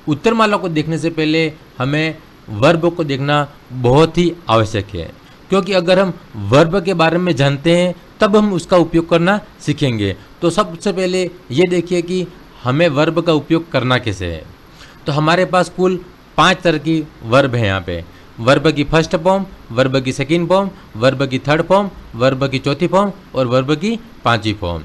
उत्तरमाला को देखने से पहले हमें वर्ब को देखना बहुत ही आवश्यक है, क्योंकि अगर हम वर्ब के बारे में जानते हैं तब हम उसका उपयोग करना सीखेंगे। तो सबसे पहले ये देखिए कि हमें वर्ब का उपयोग करना कैसे है। तो हमारे पास कुल 5 तरह की वर्ब है यहाँ पे। वर्ब की फर्स्ट फॉर्म, वर्ब की सेकंड फॉर्म, वर्ब की थर्ड फॉर्म, वर्ब की चौथी फॉर्म और वर्ब की पांचवी फॉर्म।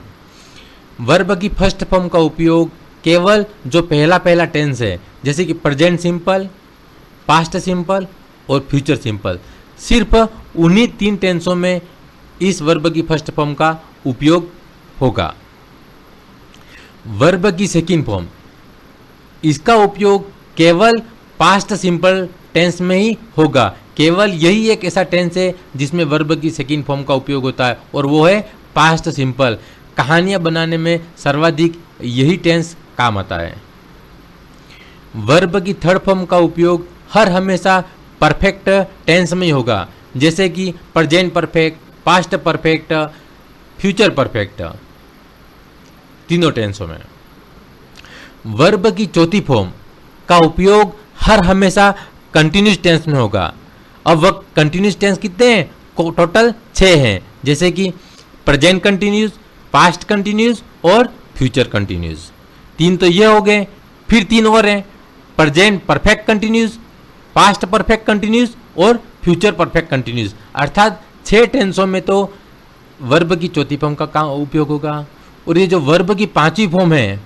वर्ब की फर्स्ट फॉर्म का उपयोग केवल जो पहला टेंस है, जैसे कि प्रेजेंट सिंपल, पास्ट सिंपल और फ्यूचर सिंपल, सिर्फ उन्हीं 3 टेंसों में इस वर्ब की फर्स्ट फॉर्म का उपयोग होगा। वर्ब की सेकंड फॉर्म, इसका उपयोग केवल पास्ट सिंपल टेंस में ही होगा। केवल यही एक ऐसा टेंस है जिसमें वर्ब की सेकंड फॉर्म का उपयोग होता है और वो है पास्ट सिंपल। कहानियां बनाने में सर्वाधिक यही टेंस काम आता है। वर्ब की थर्ड फॉर्म का उपयोग हर हमेशा परफेक्ट टेंस में ही होगा, जैसे कि present perfect, past perfect, future perfect, तीनों टेंसों में। वर्ब की चौथी फॉर्म का उपयोग हर हमेशा कंटिन्यूस टेंस में होगा। अब वह कंटिन्यूस टेंस कितने हैं? टोटल 6 हैं, जैसे कि प्रेजेंट कंटिन्यूस, पास्ट कंटिन्यूस और फ्यूचर कंटिन्यूस। 3 तो ये हो गए, फिर 3 और हैं, present perfect continuous, past perfect continuous और फ्यूचर परफेक्ट कंटिन्यूस। अर्थात 6 टेंसों में तो वर्ब की चौथी फॉर्म का उपयोग होगा। और ये जो वर्ब की पांचवी फॉर्म है,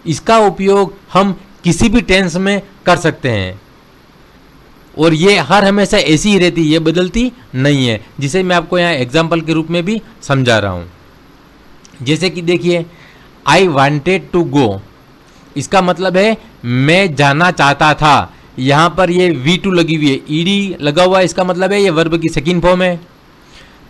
इसका उपयोग हम किसी भी टेंस में कर सकते हैं और ये हर हमेशा ऐसी ही रहती है, ये बदलती नहीं है, जिसे मैं आपको यहाँ एग्जाम्पल के रूप में भी समझा रहा हूँ। जैसे कि देखिए, आई वांटेड टू गो, इसका मतलब है मैं जाना चाहता था। यहाँ पर ये V2 लगी हुई है, ईडी लगा हुआ है, इसका मतलब है ये वर्ब की सेकंड फॉर्म है।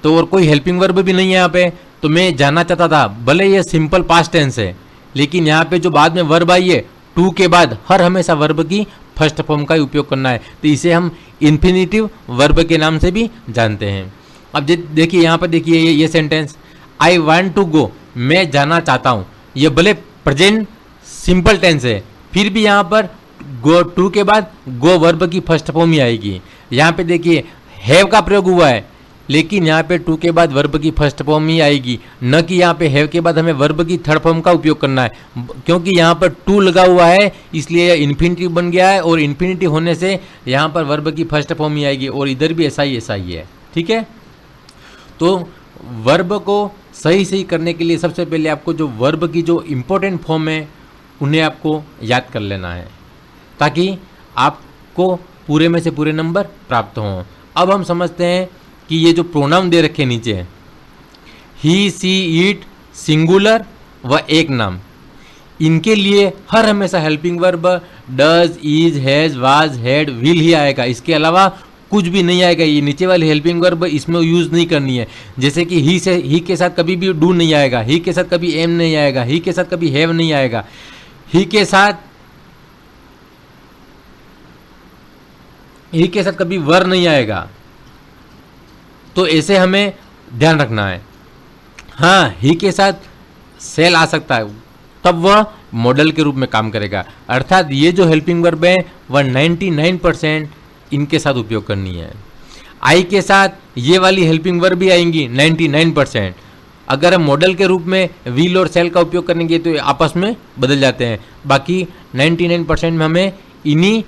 तो और कोई हेल्पिंग वर्ब भी नहीं है यहाँ पे। तो मैं जाना चाहता था, भले ये सिंपल पास्ट टेंस है, लेकिन यहाँ पे जो बाद में वर्ब आई है टू के बाद हर हमेशा वर्ब की फर्स्ट फॉर्म का ही उपयोग करना है। तो इसे हम इन्फिनिटिव वर्ब के नाम से भी जानते हैं। अब देखिए यहाँ पर देखिए ये sentence, I want to go, मैं जाना चाहता हूँ, ये भले प्रेजेंट सिंपल टेंस है, फिर भी यहाँ पर गो टू के बाद गो वर्ब की फर्स्ट फॉर्म ही आएगी। यहाँ पे देखिए हैव का प्रयोग हुआ है, लेकिन यहाँ पे टू के बाद वर्ब की फर्स्ट फॉर्म ही आएगी, न कि यहाँ पे हैव के बाद हमें वर्ब की थर्ड फॉर्म का उपयोग करना है। क्योंकि यहाँ पर टू लगा हुआ है, इसलिए यह इन्फिनिटिव बन गया है और इन्फिनिटिव होने से यहाँ पर वर्ब की फर्स्ट फॉर्म ही आएगी और इधर भी ऐसा ही है। ठीक है, तो वर्ब को सही करने के लिए सबसे पहले आपको जो वर्ब की जो इम्पोर्टेंट फॉर्म है उन्हें आपको याद कर लेना है, ताकि आपको पूरे में से पूरे नंबर प्राप्त हों। अब हम समझते हैं कि ये जो प्रोनाउन दे रखे नीचे हैं, ही, सी, इट, सिंगुलर व एक नाम, इनके लिए हर हमेशा helping verb does, is, has, was, had, will he आएगा। इसके अलावा कुछ भी नहीं आएगा। ये नीचे वाली हेल्पिंग वर्ब इसमें यूज़ नहीं करनी है। जैसे कि ही के साथ कभी भी डू नहीं आएगा, ही के साथ कभी एम नहीं आएगा, ही के साथ कभी हैव नहीं आएगा, ही के साथ कभी वर नहीं आएगा। तो ऐसे हमें ध्यान रखना है। हाँ, ही के साथ सेल आ सकता है, तब वह मॉडल के रूप में काम करेगा। अर्थात ये जो हेल्पिंग वर्ब है वह 99% इनके साथ उपयोग करनी है। आई के साथ ये वाली हेल्पिंग वर्ब भी आएंगी 99%। अगर हम मॉडल के रूप में विल और सेल का उपयोग करेंगे तो आपस में बदल जाते हैं। बाकी 99% में हमें इन्हीं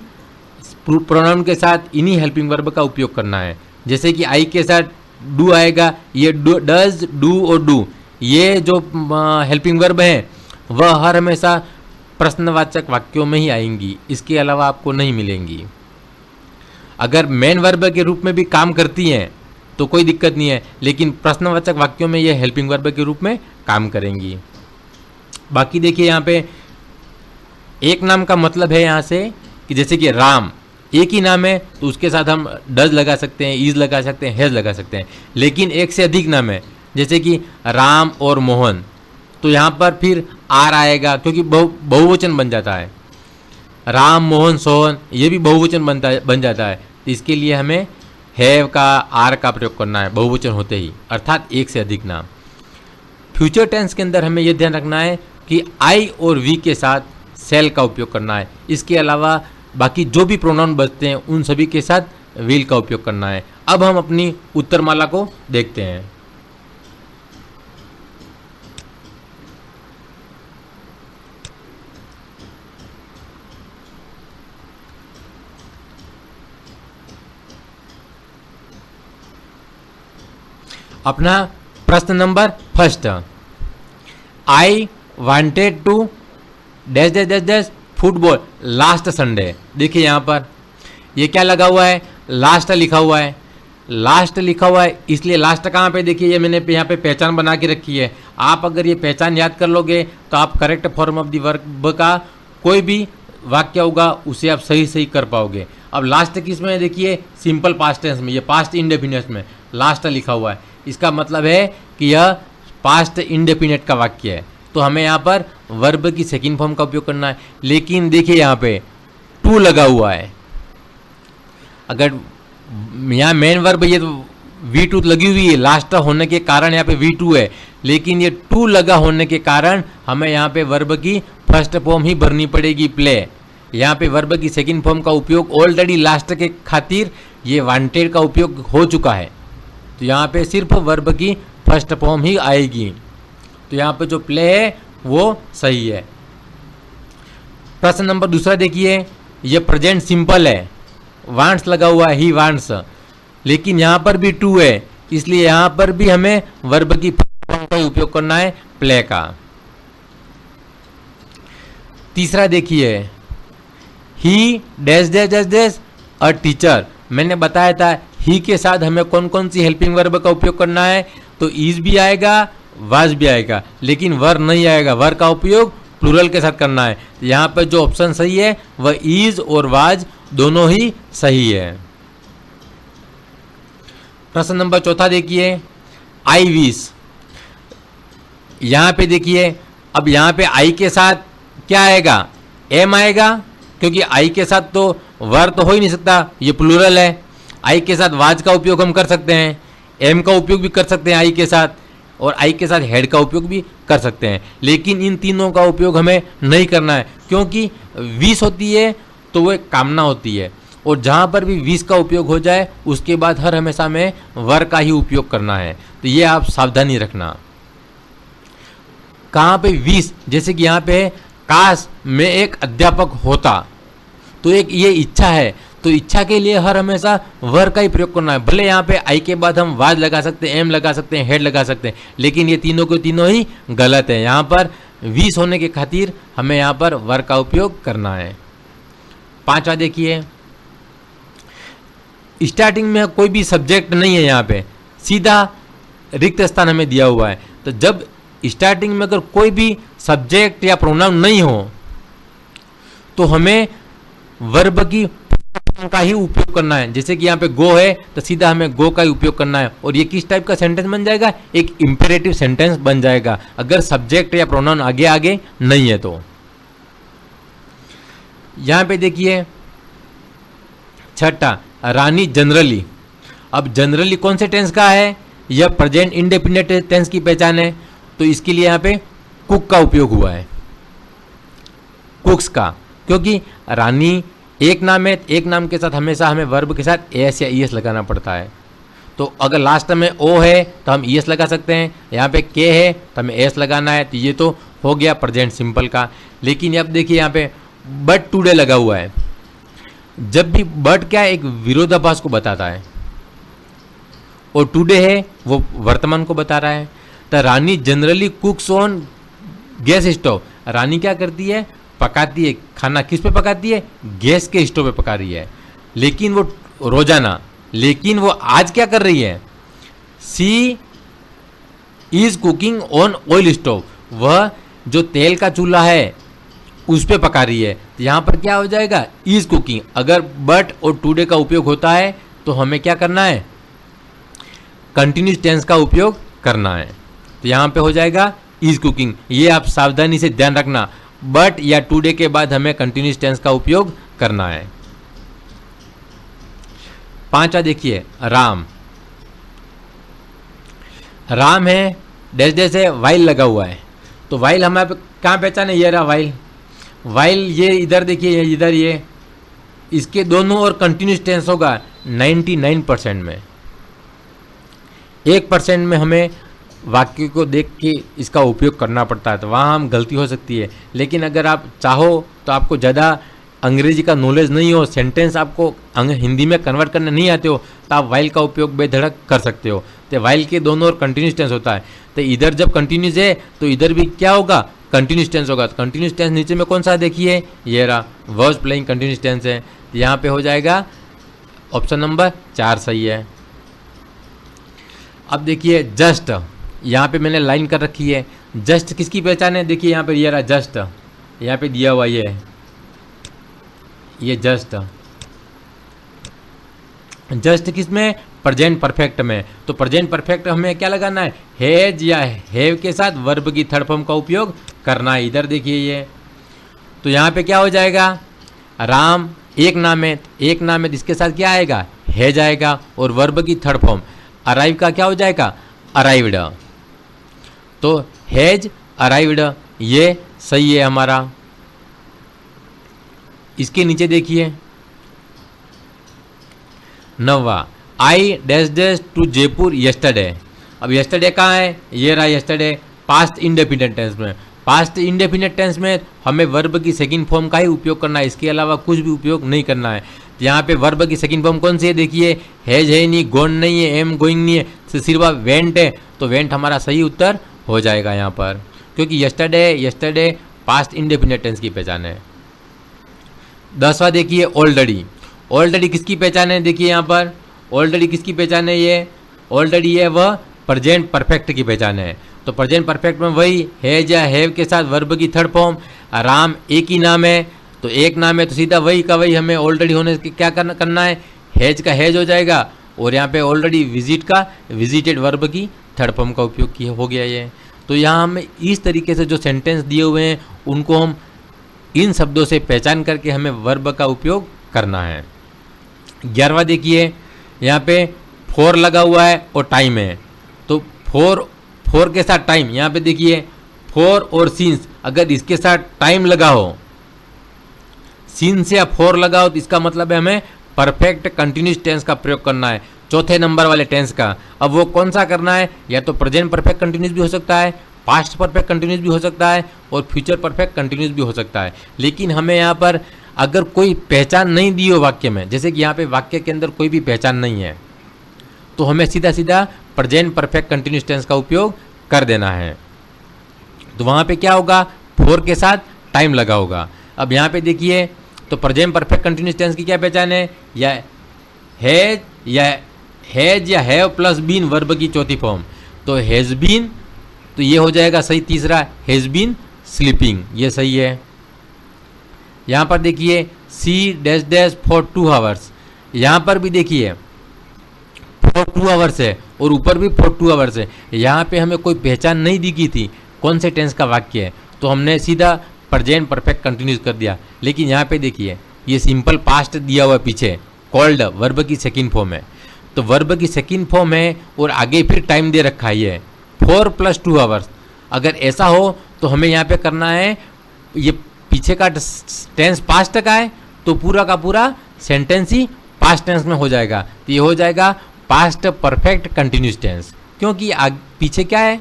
प्रोनाउन के साथ इन्हीं हेल्पिंग वर्ब का उपयोग करना है। जैसे कि आई के साथ डू आएगा, ये डज, डू और डू, ये जो हेल्पिंग वर्ब है वह हर हमेशा प्रश्नवाचक वाक्यों में ही आएंगी, इसके अलावा आपको नहीं मिलेंगी। अगर मेन वर्ब के रूप में भी काम करती हैं तो कोई दिक्कत नहीं है, लेकिन प्रश्नवाचक वाक्यों में ये हेल्पिंग वर्ब के रूप में काम करेंगी। बाकी देखिए यहाँ पे एक नाम का मतलब है यहाँ से कि जैसे कि राम, एक ही नाम है तो उसके साथ हम डज लगा सकते हैं, इज लगा सकते हैं, हैज लगा सकते हैं। लेकिन एक से अधिक नाम है, जैसे कि राम और मोहन, तो यहाँ पर फिर आर आएगा क्योंकि बहुवचन बन जाता है। राम, मोहन, सोहन, ये भी बहुवचन बन जाता है। तो इसके लिए हमें हैव का, आर का प्रयोग करना है बहुवचन होते ही, अर्थात एक से अधिक नाम। फ्यूचर टेंस के अंदर हमें यह ध्यान रखना है कि आई और वी के साथ सेल का उपयोग करना है। इसके अलावा बाकी जो भी प्रोनाउन बचते हैं उन सभी के साथ विल का उपयोग करना है। अब हम अपनी उत्तरमाला को देखते हैं। अपना प्रश्न number first, I wanted to dash dash dash dash football last Sunday. देखिए यहाँ पर ये क्या लगा हुआ है, लास्ट लिखा हुआ है। लास्ट लिखा हुआ है इसलिए लास्ट कहाँ पे, देखिए ये मैंने यहाँ पे पहचान बना के रखी है। आप अगर ये पहचान याद कर लोगे तो आप correct form of the verb का कोई भी वाक्य होगा उसे आप सही सही कर पाओगे। अब लास्ट किस में है, देखिए सिंपल पास्ट टेंस में, ये पास्ट इंडेफिनिट में लास्ट लिखा हुआ है। इसका मतलब है कि यह पास्ट इंडेफिनिट का वाक्य है, तो हमें यहाँ पर वर्ब की सेकंड फॉर्म का उपयोग करना है। लेकिन देखिए यहाँ पे टू लगा हुआ है। अगर यहाँ मेन वर्ब ये V2 लगी हुई है, लास्ट होने के कारण यहाँ पे V2 है, लेकिन ये टू लगा होने के कारण हमें यहाँ पे वर्ब की फर्स्ट फॉर्म ही भरनी पड़ेगी, प्ले। यहाँ पे वर्ब की सेकंड फॉर्म का उपयोग ऑलरेडी लास्ट के खातिर ये वांटेड का उपयोग हो चुका है, तो यहाँ पे सिर्फ वर्ब की फर्स्ट फॉर्म ही आएगी। तो यहाँ पे जो प्ले है वो सही है। प्रश्न नंबर दूसरा देखिए, ये प्रेजेंट सिंपल है, वांट्स लगा हुआ है, ही वांट्स, लेकिन यहाँ पर भी टू है, इसलिए यहाँ पर भी हमें वर्ब की फर्स्ट फॉर्म का उपयोग करना है, प्ले का। तीसरा देखिए, ही dash dash dash dash a teacher. मैंने बताया था ही के साथ हमें कौन कौन सी हेल्पिंग वर्ब का उपयोग करना है, तो इज भी आएगा, वाज भी आएगा, लेकिन वर नहीं आएगा। वर का उपयोग प्लूरल के साथ करना है। तो यहाँ पर जो ऑप्शन सही है वह इज और वाज दोनों ही सही है। प्रश्न नंबर चौथा देखिए, आई विश। यहाँ पे देखिए, अब यहाँ पे आई के साथ क्या आएगा, एम आएगा, क्योंकि आई के साथ तो वर तो हो ही नहीं सकता, ये प्लूरल है। आई के साथ वाज का उपयोग हम कर सकते हैं, एम का उपयोग भी कर सकते हैं आई के साथ, और आई के साथ हेड का उपयोग भी कर सकते हैं, लेकिन इन तीनों का उपयोग हमें नहीं करना है, क्योंकि विश होती है तो वो एक कामना होती है, और जहाँ पर भी विश का उपयोग हो जाए उसके बाद हर हमेशा में वर का ही उपयोग करना है। तो ये आप सावधानी रखना। कहाँ पे विश, जैसे कि यहाँ पे काश मैं एक अध्यापक होता, तो एक ये इच्छा है, तो इच्छा के लिए हर हमेशा वर का ही प्रयोग करना है। भले यहाँ पे आई के बाद हम वाज लगा सकते हैं, एम लगा सकते हैं, हेड लगा सकते हैं, लेकिन ये तीनों के तीनों ही गलत है। यहाँ पर विश होने के खातिर हमें यहाँ पर वर का उपयोग करना है। पांचवा देखिए, स्टार्टिंग में कोई भी सब्जेक्ट नहीं है, यहाँ पे सीधा रिक्त स्थान हमें दिया हुआ है। तो जब स्टार्टिंग में अगर कोई भी सब्जेक्ट या प्रोनाउन नहीं हो तो हमें वर्ब की का ही उपयोग करना है। जैसे कि यहाँ पे गो है तो सीधा हमें गो का ही उपयोग करना है, और ये किस टाइप का सेंटेंस बन जाएगा, एक इंपेरेटिव सेंटेंस बन जाएगा अगर सब्जेक्ट या प्रोनाउन आगे आगे नहीं है तो। यहाँ पे देखिए छठा, रानी जनरली। अब जनरली कौन से टेंस का है, यह प्रेजेंट इंडेफिनिट टेंस की पहचान है, तो इसके लिए यहाँ पे कुक का उपयोग हुआ है, कुक्स का, क्योंकि रानी एक नाम है, एक नाम के साथ हमेशा हमें वर्ब के साथ एस या ईएस लगाना पड़ता है। तो अगर लास्ट में ओ है तो हम ईएस लगा सकते हैं, यहाँ पे के है तो हमें एस लगाना है, तो ये तो हो गया प्रेजेंट सिंपल का। लेकिन अब देखिए यहाँ पे बट टुडे लगा हुआ है। जब भी बट क्या है, एक विरोधाभास को बताता है, और टुडे है वो वर्तमान को बता रहा है। तो Rani generally cooks on gas stove. Rani क्या करती है, पकाती है खाना, किस पे पकाती है, गैस के स्टोव पे पका रही है, लेकिन वो रोजाना, लेकिन वो आज क्या कर रही है, she is cooking on oil stove. वह जो तेल का चूल्हा है उस पे पका रही है। तो यहाँ पर क्या हो जाएगा, इज कुकिंग। अगर बट और टुडे का उपयोग होता है तो हमें क्या करना है, कंटिन्यूस टेंस का उपयोग करना है। तो यहाँ पे हो जाएगा इज कुकिंग। ये आप सावधानी से ध्यान रखना, बट या टुडे के बाद हमें कंटिन्यूस टेंस का उपयोग करना है। पांचवा देखिए, राम। राम है डैश डैश है, वाइल लगा हुआ है, तो वाइल हमें कहाँ पहचाने, ये रहा वाइल। वाइल ये इधर देखिए, इधर ये इसके दोनों और कंटिन्यूस टेंस होगा 99% में। 1% में हमें वाक्य को देख के इसका उपयोग करना पड़ता है, तो वहाँ हम गलती हो सकती है। लेकिन अगर आप चाहो तो आपको ज़्यादा अंग्रेजी का नॉलेज नहीं हो, सेंटेंस आपको हिंदी में कन्वर्ट करने नहीं आते हो, तो आप वाइल का उपयोग बेधड़क कर सकते हो। तो वाइल के दोनों और कंटिन्यूस टेंस होता है, तो इधर जब कंटिन्यूस है तो इधर भी क्या होगा, कंटिन्यूस टेंस होगा। तो कंटिन्यूस टेंस नीचे में कौन सा देखिए, ये रहा, वर्ब्स प्लेइंग कंटिन्यूस टेंस है। तो यहाँ पे हो जाएगा ऑप्शन नंबर 4 सही है। अब देखिए जस्ट, यहाँ पे मैंने लाइन कर रखी है। जस्ट किसकी पहचान है, देखिए यहाँ पे ये रहा जस्ट, यहाँ पे दिया हुआ ये जस्ट। जस्ट किस में, प्रेजेंट परफेक्ट में। तो प्रेजेंट परफेक्ट हमें क्या लगाना है, हैज या हैव के साथ वर्ब की थर्ड फॉर्म का उपयोग करना है। इधर देखिए ये, तो यहाँ पे क्या हो जाएगा, राम एक नाम है, एक नाम है, इसके साथ क्या आएगा, हैज आएगा, और वर्ब की थर्ड फॉर्म अराइव का क्या हो जाएगा, अराइव्ड। तो हैज अराइव्ड ये सही है हमारा। इसके नीचे देखिए 9वां, I dash dash to Jaipur yesterday. अब येस्टरडे कहाँ है, ये रहा येस्टरडे, पास्ट इंडेफिनिट टेंस में। पास्ट इंडेफिनिट टेंस में हमें वर्ब की सेकंड फॉर्म का ही उपयोग करना है, इसके अलावा कुछ भी उपयोग नहीं करना है। तो यहाँ पे वर्ब की सेकंड फॉर्म कौन सी है, देखिए हैज है नहीं, गोन नहीं है, एम गोइंग नहीं है, सिर्फ वेंट है। तो वेंट हमारा सही उत्तर हो जाएगा यहाँ पर, क्योंकि येस्टरडे पास्ट इंडेफिनिट टेंस की पहचान है। 10वां देखिए ऑलरेडी। ऑलरेडी किसकी पहचान है, देखिए यहाँ पर ऑलरेडी किसकी पहचान है, ये ऑलरेडी है वह प्रेजेंट परफेक्ट की पहचान है। तो प्रेजेंट परफेक्ट में वही हैज या हैव के साथ वर्ब की थर्ड फॉर्म। राम एक ही नाम है, तो एक नाम है, तो सीधा वही का वही हमें ऑलरेडी होने से क्या करना है, हैज का हैज हो जाएगा, और यहाँ पे ऑलरेडी विजिट का विजिटेड वर्ब की थर्ड फॉर्म का उपयोग किया हो गया ये। तो यहाँ हमें इस तरीके से जो सेंटेंस दिए हुए हैं उनको हम इन शब्दों से पहचान करके हमें वर्ब का उपयोग करना है। 11वां देखिए, यहाँ पे फोर लगा हुआ है और टाइम है, तो फोर के साथ टाइम, यहाँ पे देखिए फोर और सीन्स, अगर इसके साथ टाइम लगा हो, सीन्स या फोर लगा हो, तो इसका मतलब है हमें परफेक्ट कंटिन्यूस टेंस का प्रयोग करना है, चौथे नंबर वाले टेंस का। अब वो कौन सा करना है, या तो प्रेजेंट परफेक्ट कंटिन्यूस भी हो सकता है, पास्ट परफेक्ट कंटिन्यूस भी हो सकता है, और फ्यूचर परफेक्ट कंटिन्यूस भी हो सकता है। लेकिन हमें यहाँ पर अगर कोई पहचान नहीं दी हो वाक्य में, जैसे कि यहाँ पे वाक्य के अंदर कोई भी पहचान नहीं है, तो हमें सीधा सीधा प्रेजेंट परफेक्ट कंटिन्यूस टेंस का उपयोग कर देना है। तो वहाँ पे क्या होगा, फोर के साथ टाइम लगा होगा। अब यहाँ पे देखिए, तो प्रेजेंट परफेक्ट कंटिन्यूस टेंस की क्या पहचान है, या हैज या हैव प्लस बीन वर्ब की चौथी फॉर्म। तो हैज बीन, तो ये हो जाएगा सही तीसरा, हैज बीन स्लीपिंग, ये सही है। यहाँ पर देखिए see dash dash for 2 hours, यहाँ पर भी देखिए फॉर 2 आवर्स है और ऊपर भी फॉर 2 आवर्स है। यहाँ पे हमें कोई पहचान नहीं दी गई थी कौन से टेंस का वाक्य है, तो हमने सीधा प्रेजेंट परफेक्ट कंटिन्यूस कर दिया। लेकिन यहाँ पे देखिए ये सिंपल पास्ट दिया हुआ पीछे, कॉल्ड वर्ब की सेकंड फॉर्म है, तो वर्ब की सेकंड फॉर्म है और आगे फिर टाइम दे रखा है 4 + 2 आवर्स। अगर ऐसा हो तो हमें यहाँ पे करना है, ये पीछे का टेंस पास्ट का है तो पूरा का पूरा सेंटेंस ही पास्ट टेंस में हो जाएगा। तो ये हो जाएगा पास्ट परफेक्ट कंटिन्यूस टेंस, क्योंकि पीछे क्या है,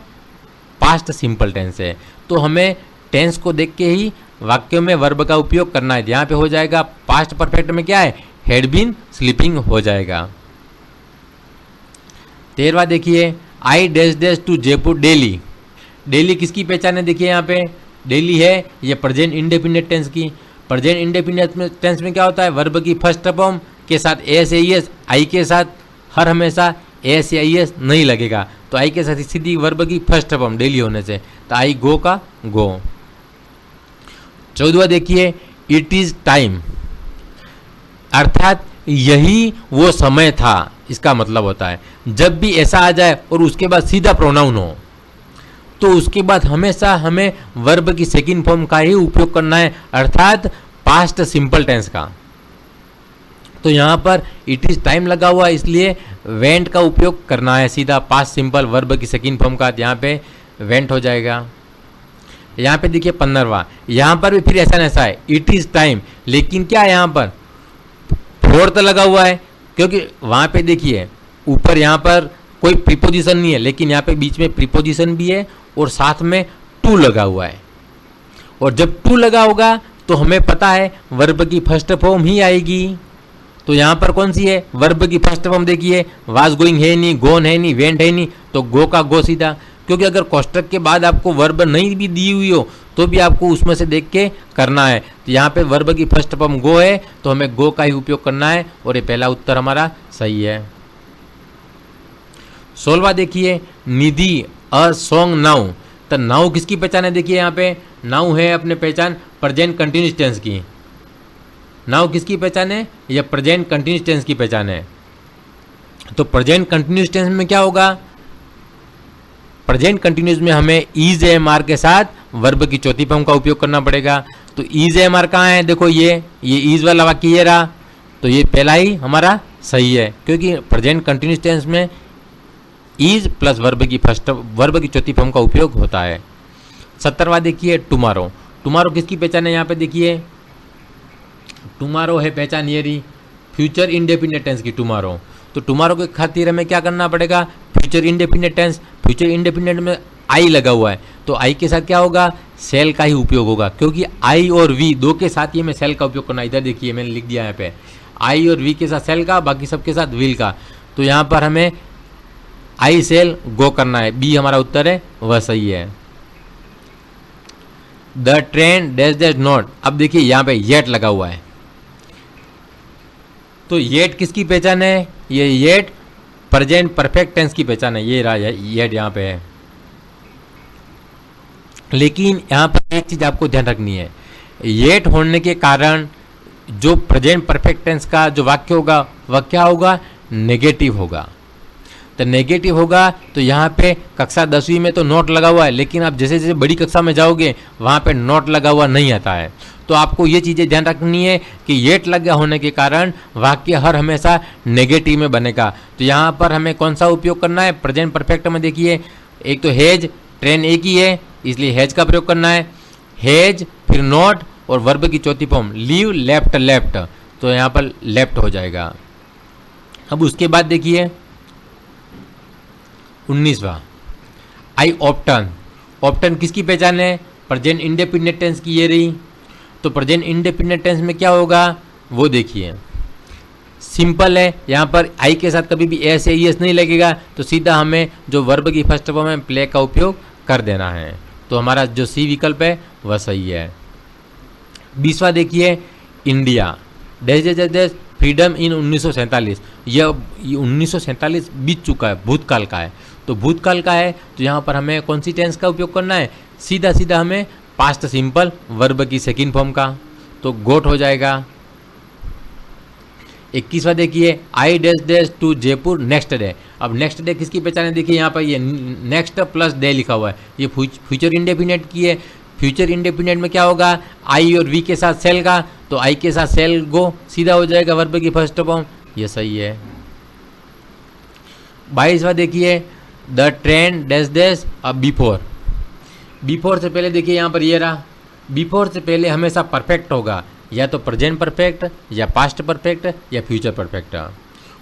पास्ट सिंपल टेंस है। तो हमें टेंस को देख के ही वाक्यों में वर्ब का उपयोग करना है। यहाँ पे हो जाएगा पास्ट परफेक्ट में क्या है, हैड बीन स्लीपिंग हो जाएगा। 13वां देखिए, I dash dash to Jaipur daily. Daily किसकी पहचान है, देखिए यहाँ पे डेली है ये प्रेजेंट इंडेफिनिट टेंस की। प्रेजेंट इंडेफिनिट टेंस में क्या होता है, वर्ब की फर्स्ट फॉर्म के साथ एस या ईएस, आई के साथ हर हमेशा एस या ईएस नहीं लगेगा, तो आई के साथ सीधी वर्ब की फर्स्ट फॉर्म डेली होने से, तो आई गो का गो। 14वां देखिए, इट इज टाइम, अर्थात यही वो समय था, इसका मतलब होता है जब भी ऐसा आ जाए और उसके बाद सीधा प्रोनाउन हो, तो उसके बाद हमेशा हमें वर्ब की सेकंड फॉर्म का ही उपयोग करना है, अर्थात पास्ट सिंपल टेंस का। तो यहाँ पर इट इज टाइम लगा हुआ, इसलिए वेंट का उपयोग करना है, सीधा पास्ट सिंपल वर्ब की सेकंड फॉर्म का, यहाँ पे वेंट हो जाएगा। यहाँ पे देखिए 15वां, यहाँ पर भी फिर ऐसा है, इट इज़ टाइम, लेकिन क्या है यहाँ पर फोर्थ लगा हुआ है, क्योंकि वहाँ पे देखिए ऊपर यहाँ पर कोई प्रीपोजिशन नहीं है, लेकिन यहाँ पे बीच में प्रीपोजिशन भी है और साथ में टू लगा हुआ है। और जब टू लगा होगा तो हमें पता है वर्ब की फर्स्ट फॉर्म ही आएगी। तो यहाँ पर कौन सी है वर्ब की फर्स्ट फॉर्म, देखिए वाज गोइंग है नहीं, गोन है नहीं, वेंट है नहीं, तो गो का गो सीधा, क्योंकि अगर कोष्टक के बाद आपको वर्ब नहीं भी दी हुई हो तो भी आपको उसमें से देख के करना है। तो यहाँ पे वर्ब की फर्स्ट फॉर्म गो है तो हमें गो का ही उपयोग करना है और ये पहला उत्तर हमारा सही है। 16वां देखिए निधि अ सॉन्ग नाउ, तो नाउ किसकी पहचान है, देखिए यहाँ पे नाउ है अपने पहचान प्रेजेंट कंटिन्यूस टेंस की। नाउ किसकी पहचान है, यह प्रेजेंट कंटिन्यूस टेंस की पहचान है। तो प्रेजेंट कंटिन्यूस टेंस में क्या होगा, प्रेजेंट कंटिन्यूस में हमें इज एएमआर के साथ वर्ब की चौथी फॉर्म का उपयोग करना पड़ेगा। तो इज एएमआर कहाँ है, देखो ये इज वाला वाक्य ये रहा, तो ये पहला ही हमारा सही है, क्योंकि प्रेजेंट कंटिन्यूस टेंस में इज प्लस वर्ब की चौथी फॉर्म का उपयोग होता है। 17वां देखिए टुमारो, टुमारो किसकी पहचान है, यहाँ पे देखिए टुमारो है पहचान ये रही फ्यूचर इंडेफिनिट टेंस की टुमारो। तो टुमारो के खातिर हमें क्या करना पड़ेगा, future indefinite tense, future indefinite में आई लगा हुआ है तो आई के साथ क्या होगा, सेल का ही उपयोग होगा, क्योंकि आई और वी दो के साथ ही हमें सेल का उपयोग करना है। इधर देखिए मैंने लिख दिया यहाँ पे आई और वी के साथ सेल का, बाकी सबके साथ विल का। तो यहाँ पर हमें आई सेल गो करना है, बी हमारा उत्तर है वह सही है। The train dash dash not, अब देखिए यहाँ पे येट लगा हुआ है, तो येट किसकी पहचान है, ये येट प्रेजेंट परफेक्ट टेंस की पहचान है, ये रहा येट यहाँ पे है। लेकिन यहाँ पर एक चीज आपको ध्यान रखनी है, येट होने के कारण जो प्रेजेंट परफेक्ट टेंस का जो वाक्य होगा वह क्या होगा, नेगेटिव होगा। तो नेगेटिव होगा तो यहाँ पे कक्षा 10वीं में तो नोट लगा हुआ है, लेकिन आप जैसे जैसे बड़ी कक्षा में जाओगे वहाँ पे नोट लगा हुआ नहीं आता है। तो आपको ये चीज़ें ध्यान रखनी है कि येट लगा होने के कारण वाक्य हर हमेशा नेगेटिव में बनेगा। तो यहाँ पर हमें कौन सा उपयोग करना है, प्रेजेंट परफेक्ट में देखिए एक तो हैज, ट्रेन एक ही है इसलिए हैज का प्रयोग करना है, हैज फिर नॉट और वर्ब की चौथी फॉर्म लीव लेफ्ट लेफ्ट, तो यहाँ पर लेफ्ट हो जाएगा। अब उसके बाद देखिए 19वां आई ऑप्टन, ऑप्टन किसकी पहचान है, प्रेजेंट इंडेफिनिट टेंस की ये रही। तो प्रेजेंट इंडेफिनिट टेंस में क्या होगा वो देखिए सिंपल है, यहाँ पर आई के साथ कभी भी एस या एस नहीं लगेगा, तो सीधा हमें जो वर्ब की फर्स्ट फॉर्म है प्ले का उपयोग कर देना है। तो हमारा जो सी विकल्प है वह सही है। 20वां देखिए India dash dash dash freedom इन 1947, यह 1947 बीत चुका है, भूतकाल का है। तो भूतकाल का है तो यहाँ पर हमें कौन सी टेंस का उपयोग करना है, सीधा सीधा हमें पास्ट सिंपल वर्ब की सेकंड फॉर्म का, तो गोट हो जाएगा। 21वां देखिए I dash dash to Jaipur next day, अब नेक्स्ट डे किसकी पहचान है, देखिए यहाँ पर ये नेक्स्ट प्लस डे लिखा हुआ है, ये फ्यूचर इंडेफिनिट की है। फ्यूचर इंडेफिनिट में क्या होगा, आई और वी के साथ सेल का, तो आई के साथ सेल गो सीधा हो जाएगा वर्ब की फर्स्ट फॉर्म, ये सही है। 22वां देखिए द ट्रेन डैश डैश अब बिफोर, बिफोर से पहले देखिए यहाँ पर ये रहा, बिफोर से पहले हमेशा परफेक्ट होगा, या तो प्रेजेंट परफेक्ट या पास्ट परफेक्ट या फ्यूचर परफेक्ट।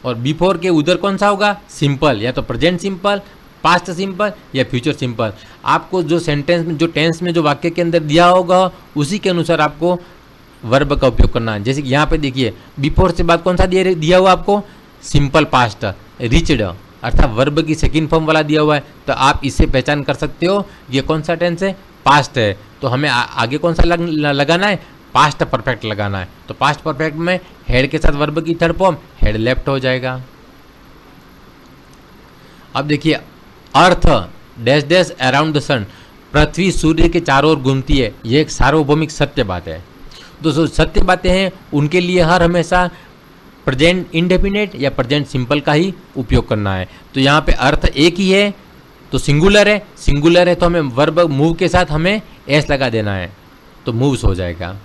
और बिफोर के उधर कौन सा होगा, सिंपल, या तो प्रेजेंट सिंपल, पास्ट सिंपल या फ्यूचर सिंपल। आपको जो सेंटेंस में जो टेंस में जो वाक्य के अंदर दिया होगा उसी के अनुसार आपको वर्ब का उपयोग करना है। जैसे कि यहाँ पे देखिए बिफोर से बाद कौन सा दिया हुआ आपको, सिंपल पास्ट, रिच्ड अर्थात वर्ब की सेकंड फॉर्म वाला दिया हुआ है, तो आप इससे पहचान कर सकते हो ये कौन सा टेंस है, पास्ट है। तो हमें आगे कौन सा लगाना है, पास्ट परफेक्ट लगाना है। तो पास्ट परफेक्ट में हेड के साथ वर्ब की थर्ड फॉर्म हेड लेफ्ट हो जाएगा। अब देखिए अर्थ डैश डैश अराउंड द सन, पृथ्वी सूर्य के चारों ओर घूमती है, यह एक सार्वभौमिक सत्य बात है। दोस्तों सत्य बातें हैं उनके लिए हर हमेशा प्रेजेंट इंडेफिनिट या प्रेजेंट सिंपल का ही उपयोग करना है। तो यहाँ पे अर्थ एक ही है तो सिंगुलर है, सिंगुलर है तो हमें वर्ब मूव के साथ हमें एस लगा देना है, तो मूव्स हो जाएगा।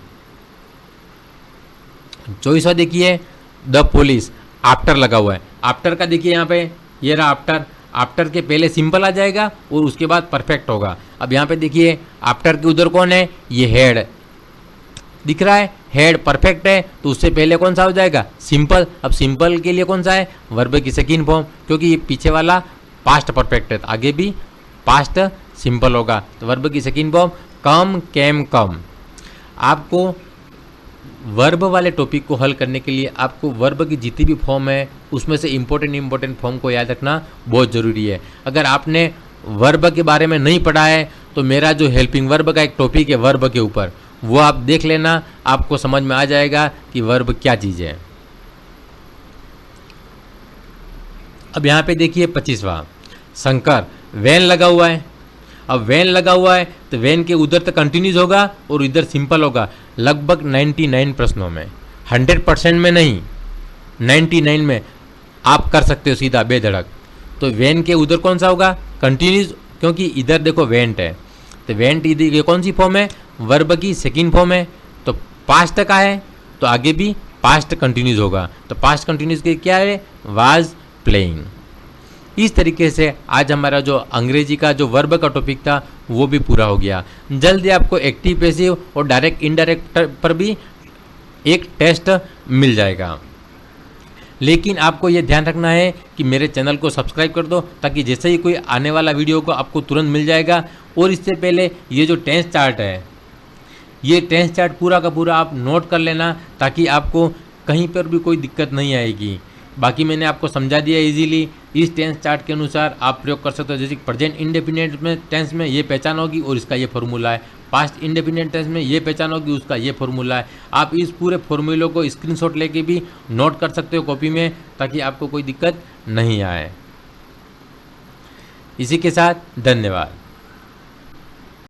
24वां देखिए द पुलिस, आफ्टर लगा हुआ है, आफ्टर का देखिए यहाँ पे ये रहा आफ्टर, आफ्टर के पहले सिंपल आ जाएगा और उसके बाद परफेक्ट होगा। अब यहाँ पे देखिए आफ्टर के उधर कौन है, ये हेड दिख रहा है, हेड परफेक्ट है तो उससे पहले कौन सा हो जाएगा, सिंपल। अब सिंपल के लिए कौन सा है, वर्ब की सेकंड फॉर्म, क्योंकि ये पीछे वाला पास्ट परफेक्ट है तो आगे भी पास्ट सिंपल होगा। तो वर्ब की सेकंड फॉर्म कम, कैम, कम। आपको वर्ब वाले टॉपिक को हल करने के लिए आपको वर्ब की जितनी भी फॉर्म है उसमें से इंपॉर्टेंट फॉर्म को याद रखना बहुत ज़रूरी है। अगर आपने वर्ब के बारे में नहीं पढ़ा है तो मेरा जो हेल्पिंग वर्ब का एक टॉपिक है वर्ब के ऊपर, वो आप देख लेना, आपको समझ में आ जाएगा कि वर्ब क्या चीज़ है। अब यहाँ पे देखिए 25वां, शंकर, वैन लगा हुआ है। अब वैन लगा हुआ है तो वैन के उधर तक कंटिन्यूज होगा और इधर सिंपल होगा। लगभग 99 प्रश्नों में, 100% में नहीं, 99 में आप कर सकते हो सीधा बेधड़क। तो वैन के उधर कौन सा होगा, कंटिन्यूज, क्योंकि इधर देखो वेंट है तो वेंट इधर ये कौन सी फॉर्म है, वर्ब की सेकंड फॉर्म है तो पास्ट का है तो आगे भी पास्ट कंटिन्यूज होगा। तो पास्ट कंटिन्यूज के क्या है, वाज प्लेइंग। इस तरीके से आज हमारा जो अंग्रेजी का जो वर्ब का टॉपिक था वो भी पूरा हो गया। जल्दी आपको एक्टिव, पैसिव और डायरेक्ट, इनडायरेक्ट पर भी एक टेस्ट मिल जाएगा। लेकिन आपको ये ध्यान रखना है कि मेरे चैनल को सब्सक्राइब कर दो ताकि जैसे ही कोई आने वाला वीडियो को आपको तुरंत मिल जाएगा। और इससे पहले ये जो टेंस चार्ट है, ये टेंस चार्ट पूरा का पूरा आप नोट कर लेना ताकि आपको कहीं पर भी कोई दिक्कत नहीं आएगी। बाकी मैंने आपको समझा दिया इजीली। इस टेंस चार्ट के अनुसार आप प्रयोग कर सकते हो। जैसे प्रेजेंट इंडेफिनिट में टेंस में ये पहचान होगी और इसका ये फॉर्मूला है, पास्ट इंडेफिनिट टेंस में ये पहचान होगी, उसका ये फॉर्मूला है। आप इस पूरे फॉर्मूलों को स्क्रीनशॉट लेके भी नोट कर सकते हो कॉपी में ताकि आपको कोई दिक्कत नहीं आए। इसी के साथ धन्यवाद।